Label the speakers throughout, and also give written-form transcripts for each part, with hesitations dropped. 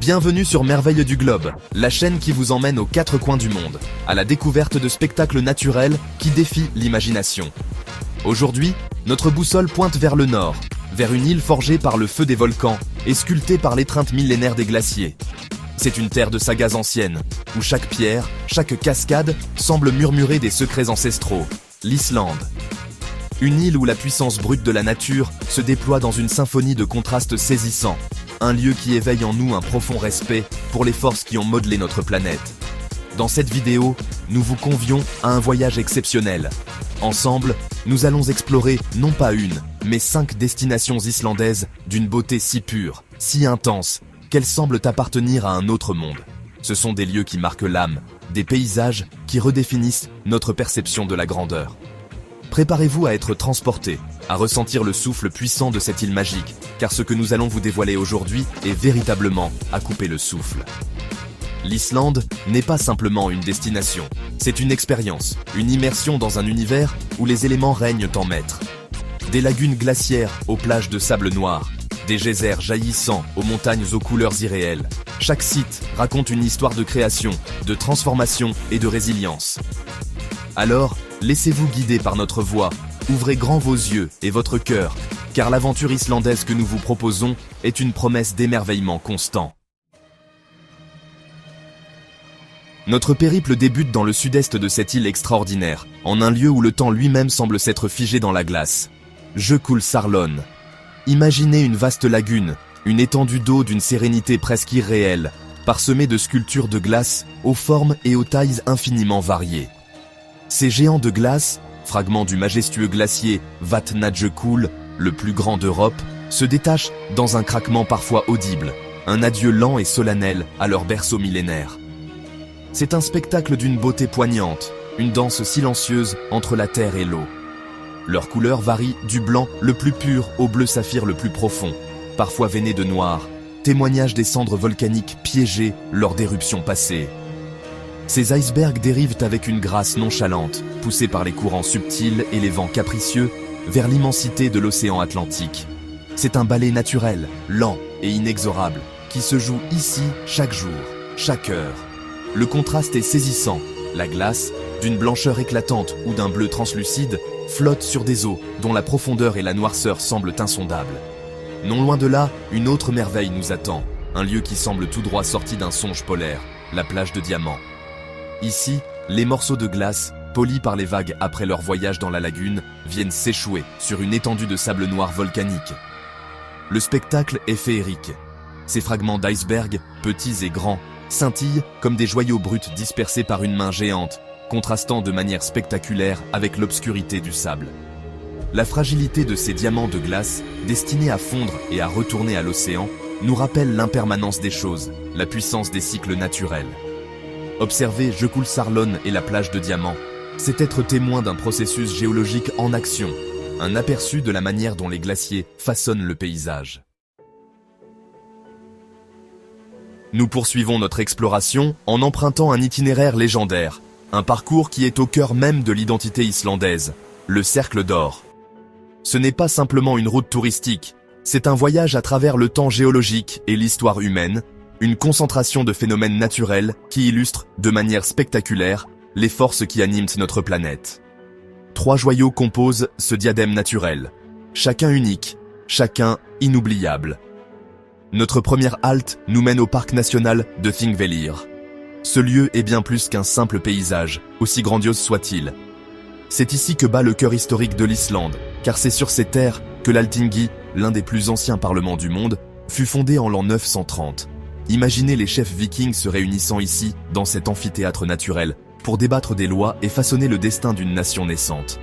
Speaker 1: Bienvenue sur Merveilles du Globe, la chaîne qui vous emmène aux quatre coins du monde, à la découverte de spectacles naturels qui défient l'imagination. Aujourd'hui, notre boussole pointe vers le nord, vers une île forgée par le feu des volcans et sculptée par l'étreinte millénaire des glaciers. C'est une terre de sagas anciennes, où chaque pierre, chaque cascade semble murmurer des secrets ancestraux, l'Islande. Une île où la puissance brute de la nature se déploie dans une symphonie de contrastes saisissants, un lieu qui éveille en nous un profond respect pour les forces qui ont modelé notre planète. Dans cette vidéo, nous vous convions à un voyage exceptionnel. Ensemble, nous allons explorer non pas une, mais 5 destinations islandaises d'une beauté si pure, si intense, qu'elles semblent appartenir à un autre monde. Ce sont des lieux qui marquent l'âme, des paysages qui redéfinissent notre perception de la grandeur. Préparez-vous à être transportés, à ressentir le souffle puissant de cette île magique, car ce que nous allons vous dévoiler aujourd'hui est véritablement à couper le souffle. L'Islande n'est pas simplement une destination, c'est une expérience, une immersion dans un univers où les éléments règnent en maître. Des lagunes glaciaires aux plages de sable noir, des geysers jaillissants aux montagnes aux couleurs irréelles. Chaque site raconte une histoire de création, de transformation et de résilience. Alors, laissez-vous guider par notre voix, ouvrez grand vos yeux et votre cœur, car l'aventure islandaise que nous vous proposons est une promesse d'émerveillement constant. Notre périple débute dans le sud-est de cette île extraordinaire, en un lieu où le temps lui-même semble s'être figé dans la glace. Jökulsárlón. Imaginez une vaste lagune, une étendue d'eau d'une sérénité presque irréelle, parsemée de sculptures de glace aux formes et aux tailles infiniment variées. Ces géants de glace, fragments du majestueux glacier Vatnajökull, le plus grand d'Europe, se détachent dans un craquement parfois audible, un adieu lent et solennel à leur berceau millénaire. C'est un spectacle d'une beauté poignante, une danse silencieuse entre la terre et l'eau. Leurs couleurs varient du blanc le plus pur au bleu saphir le plus profond, parfois veiné de noir, témoignage des cendres volcaniques piégées lors d'éruptions passées. Ces icebergs dérivent avec une grâce nonchalante, poussés par les courants subtils et les vents capricieux, vers l'immensité de l'océan Atlantique. C'est un ballet naturel, lent et inexorable, qui se joue ici chaque jour, chaque heure. Le contraste est saisissant. La glace, d'une blancheur éclatante ou d'un bleu translucide, flotte sur des eaux dont la profondeur et la noirceur semblent insondables. Non loin de là, une autre merveille nous attend, un lieu qui semble tout droit sorti d'un songe polaire, la plage de Diamant. Ici, les morceaux de glace, polis par les vagues après leur voyage dans la lagune, viennent s'échouer sur une étendue de sable noir volcanique. Le spectacle est féerique. Ces fragments d'iceberg, petits et grands, scintillent comme des joyaux bruts dispersés par une main géante, contrastant de manière spectaculaire avec l'obscurité du sable. La fragilité de ces diamants de glace, destinés à fondre et à retourner à l'océan, nous rappelle l'impermanence des choses, la puissance des cycles naturels. Observer Jökulsárlón et la plage de Diamant, c'est être témoin d'un processus géologique en action, un aperçu de la manière dont les glaciers façonnent le paysage. Nous poursuivons notre exploration en empruntant un itinéraire légendaire, un parcours qui est au cœur même de l'identité islandaise, le Cercle d'Or. Ce n'est pas simplement une route touristique, c'est un voyage à travers le temps géologique et l'histoire humaine, une concentration de phénomènes naturels qui illustrent de manière spectaculaire les forces qui animent notre planète. 3 joyaux composent ce diadème naturel, chacun unique, chacun inoubliable. Notre première halte nous mène au parc national de Þingvellir. Ce lieu est bien plus qu'un simple paysage, aussi grandiose soit-il. C'est ici que bat le cœur historique de l'Islande, car c'est sur ces terres que l'Alþingi, l'un des plus anciens parlements du monde, fut fondé en l'an 930. Imaginez les chefs vikings se réunissant ici, dans cet amphithéâtre naturel, pour débattre des lois et façonner le destin d'une nation naissante.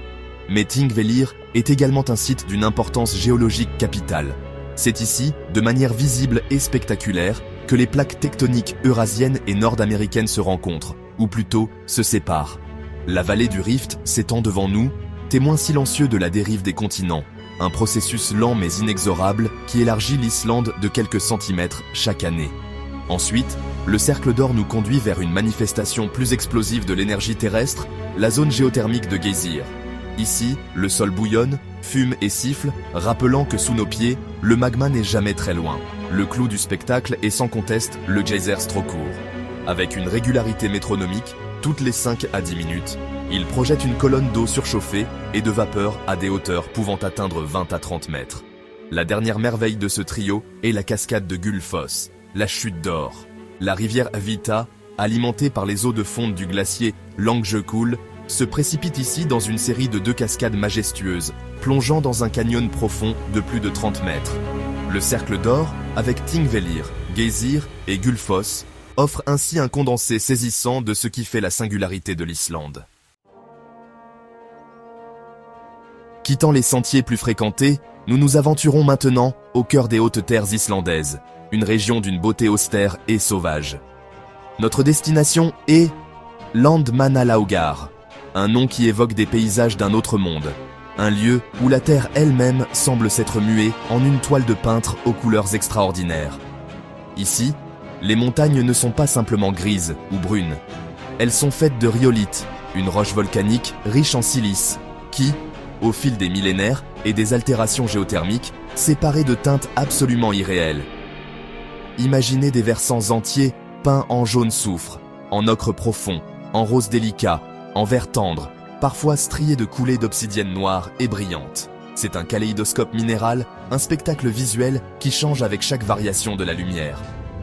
Speaker 1: Mais Þingvellir est également un site d'une importance géologique capitale. C'est ici, de manière visible et spectaculaire, que les plaques tectoniques eurasiennes et nord-américaines se rencontrent, ou plutôt se séparent. La vallée du Rift s'étend devant nous, témoin silencieux de la dérive des continents, un processus lent mais inexorable qui élargit l'Islande de quelques centimètres chaque année. Ensuite, le Cercle d'Or nous conduit vers une manifestation plus explosive de l'énergie terrestre, la zone géothermique de Geysir. Ici, le sol bouillonne, fume et siffle, rappelant que sous nos pieds, le magma n'est jamais très loin. Le clou du spectacle est sans conteste le geyser Strokur. Avec une régularité métronomique, toutes les 5 à 10 minutes, il projette une colonne d'eau surchauffée et de vapeur à des hauteurs pouvant atteindre 20 à 30 mètres. La dernière merveille de ce trio est la cascade de Gullfoss, la chute d'or. La rivière Vita, alimentée par les eaux de fonte du glacier Langjökull, se précipite ici dans une série de 2 cascades majestueuses, plongeant dans un canyon profond de plus de 30 mètres. Le cercle d'or, avec Thingvellir, Geysir et Gullfoss, offre ainsi un condensé saisissant de ce qui fait la singularité de l'Islande. Quittant les sentiers plus fréquentés, nous nous aventurons maintenant au cœur des hautes terres islandaises, une région d'une beauté austère et sauvage. Notre destination est Landmannalaugar, un nom qui évoque des paysages d'un autre monde, un lieu où la terre elle-même semble s'être muée en une toile de peintre aux couleurs extraordinaires. Ici, les montagnes ne sont pas simplement grises ou brunes, elles sont faites de rhyolite, une roche volcanique riche en silice, qui, au fil des millénaires et des altérations géothermiques, s'est parée de teintes absolument irréelles. Imaginez des versants entiers peints en jaune soufre, en ocre profond, en rose délicat, en vert tendre, parfois striés de coulées d'obsidienne noire et brillante. C'est un kaléidoscope minéral, un spectacle visuel qui change avec chaque variation de la lumière.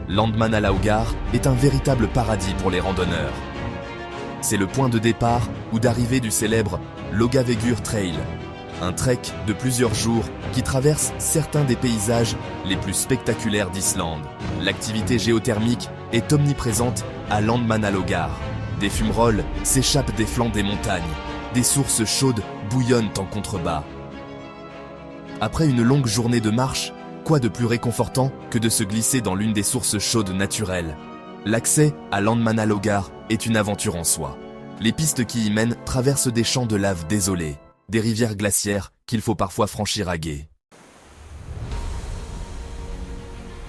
Speaker 1: Landmannalaugar est un véritable paradis pour les randonneurs. C'est le point de départ ou d'arrivée du célèbre Laugavegur Trail, un trek de plusieurs jours qui traverse certains des paysages les plus spectaculaires d'Islande. L'activité géothermique est omniprésente à Landmannalaugar. Des fumerolles s'échappent des flancs des montagnes, des sources chaudes bouillonnent en contrebas. Après une longue journée de marche, quoi de plus réconfortant que de se glisser dans l'une des sources chaudes naturelles? L'accès à Landmannalaugar est une aventure en soi. Les pistes qui y mènent traversent des champs de lave désolés, des rivières glaciaires qu'il faut parfois franchir à gué.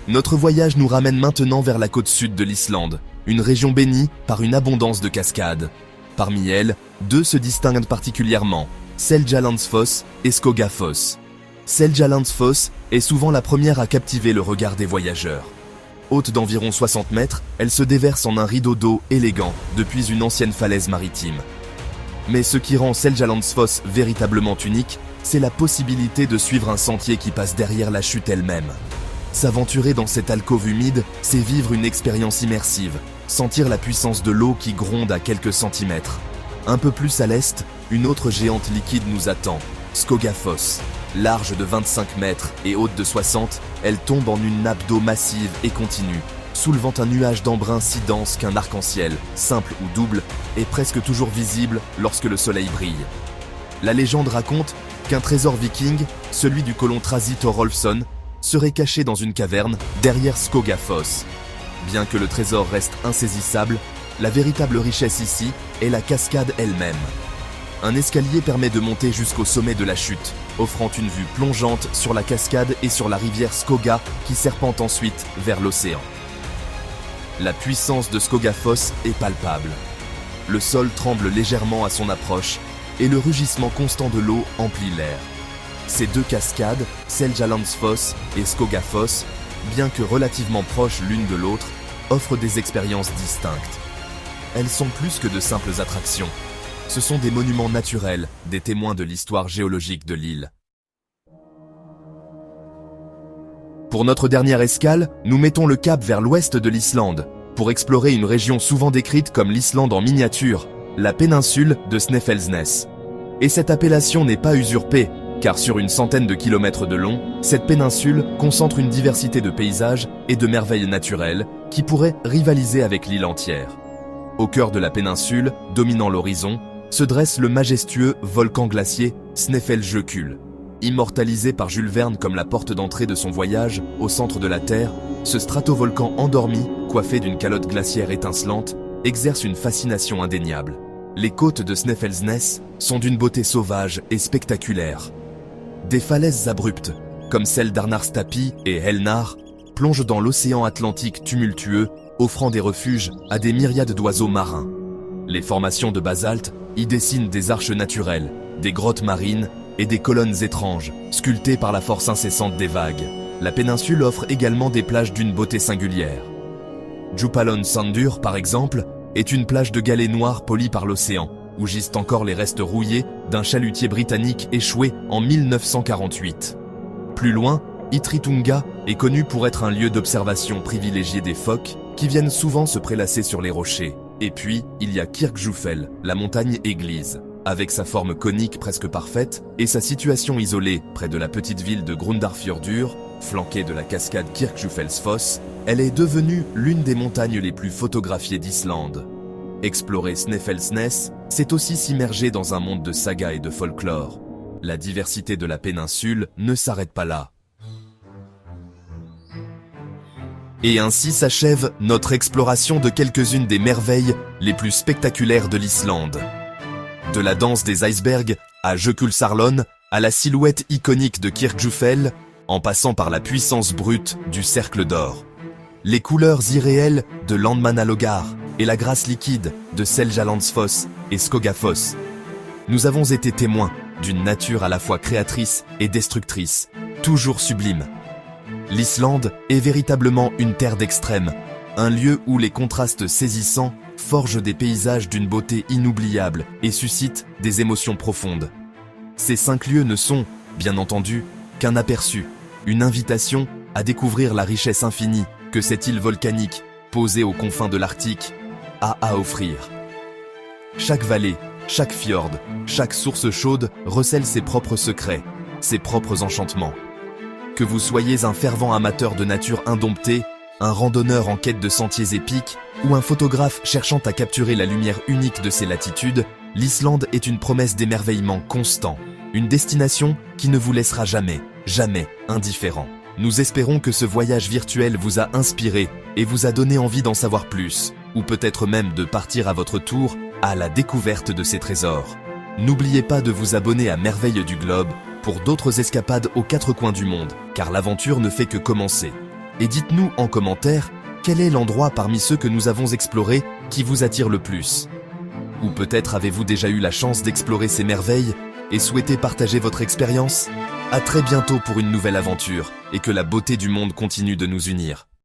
Speaker 1: Notre voyage nous ramène maintenant vers la côte sud de l'Islande, une région bénie par une abondance de cascades. Parmi elles, 2 se distinguent particulièrement, Seljalandsfoss et Skogafoss. Seljalandsfoss est souvent la première à captiver le regard des voyageurs. Haute d'environ 60 mètres, elle se déverse en un rideau d'eau élégant depuis une ancienne falaise maritime. Mais ce qui rend Seljalandsfoss véritablement unique, c'est la possibilité de suivre un sentier qui passe derrière la chute elle-même. S'aventurer dans cette alcôve humide, c'est vivre une expérience immersive, sentir la puissance de l'eau qui gronde à quelques centimètres. Un peu plus à l'est, une autre géante liquide nous attend, Skogafoss. Large de 25 mètres et haute de 60, elle tombe en une nappe d'eau massive et continue, soulevant un nuage d'embrun si dense qu'un arc-en-ciel, simple ou double, est presque toujours visible lorsque le soleil brille. La légende raconte qu'un trésor viking, celui du colon Trazi Thorolfsson, serait caché dans une caverne derrière Skogafoss. Bien que le trésor reste insaisissable, la véritable richesse ici est la cascade elle-même. Un escalier permet de monter jusqu'au sommet de la chute, offrant une vue plongeante sur la cascade et sur la rivière Skoga qui serpente ensuite vers l'océan. La puissance de Skogafoss est palpable. Le sol tremble légèrement à son approche et le rugissement constant de l'eau emplit l'air. Ces 2 cascades, Seljalandsfoss et Skogafoss, bien que relativement proches l'une de l'autre, offrent des expériences distinctes. Elles sont plus que de simples attractions. Ce sont des monuments naturels, des témoins de l'histoire géologique de l'île. Pour notre dernière escale, nous mettons le cap vers l'ouest de l'Islande, pour explorer une région souvent décrite comme l'Islande en miniature, la péninsule de Snæfellsnes. Et cette appellation n'est pas usurpée, car sur une centaine de kilomètres de long, cette péninsule concentre une diversité de paysages et de merveilles naturelles qui pourraient rivaliser avec l'île entière. Au cœur de la péninsule, dominant l'horizon, se dresse le majestueux volcan glacier Snæfellsjökull. Immortalisé par Jules Verne comme la porte d'entrée de son voyage au centre de la Terre, ce stratovolcan endormi, coiffé d'une calotte glaciaire étincelante, exerce une fascination indéniable. Les côtes de Snæfellsnes sont d'une beauté sauvage et spectaculaire. Des falaises abruptes, comme celles d'Arnarstapi et Helnar, plongent dans l'océan Atlantique tumultueux, offrant des refuges à des myriades d'oiseaux marins. Les formations de basalte y dessinent des arches naturelles, des grottes marines et des colonnes étranges, sculptées par la force incessante des vagues. la péninsule offre également des plages d'une beauté singulière. Jupalon Sandur, par exemple, est une plage de galets noirs polis par l'océan, où gisent encore les restes rouillés d'un chalutier britannique échoué en 1948. Plus loin, Itritunga est connu pour être un lieu d'observation privilégié des phoques, qui viennent souvent se prélasser sur les rochers. Et puis, il y a Kirkjufell, la montagne-église. Avec sa forme conique presque parfaite et sa situation isolée près de la petite ville de Grundarfjörður, flanquée de la cascade Kirkjufellsfoss, elle est devenue l'une des montagnes les plus photographiées d'Islande. Explorer Snæfellsnes, c'est aussi s'immerger dans un monde de sagas et de folklore. La diversité de la péninsule ne s'arrête pas là. Et ainsi s'achève notre exploration de quelques-unes des merveilles les plus spectaculaires de l'Islande. De la danse des icebergs à Jökulsárlón, à la silhouette iconique de Kirkjufell, en passant par la puissance brute du Cercle d'Or. Les couleurs irréelles de Landmannalaugar et la grâce liquide de Seljalandsfoss et Skogafoss. Nous avons été témoins d'une nature à la fois créatrice et destructrice, toujours sublime. L'Islande est véritablement une terre d'extrême, un lieu où les contrastes saisissants forgent des paysages d'une beauté inoubliable et suscitent des émotions profondes. Ces 5 lieux ne sont, bien entendu, qu'un aperçu, une invitation à découvrir la richesse infinie que cette île volcanique, posée aux confins de l'Arctique, a à offrir. Chaque vallée, chaque fjord, chaque source chaude recèle ses propres secrets, ses propres enchantements. Que vous soyez un fervent amateur de nature indomptée, un randonneur en quête de sentiers épiques ou un photographe cherchant à capturer la lumière unique de ces latitudes, l'Islande est une promesse d'émerveillement constant, une destination qui ne vous laissera jamais, jamais indifférent. Nous espérons que ce voyage virtuel vous a inspiré et vous a donné envie d'en savoir plus, ou peut-être même de partir à votre tour à la découverte de ces trésors. N'oubliez pas de vous abonner à Merveilles du Globe pour d'autres escapades aux 4 coins du monde, car l'aventure ne fait que commencer. Et dites-nous en commentaire quel est l'endroit parmi ceux que nous avons explorés qui vous attire le plus. Ou peut-être avez-vous déjà eu la chance d'explorer ces merveilles et souhaitez partager votre expérience? À très bientôt pour une nouvelle aventure et que la beauté du monde continue de nous unir.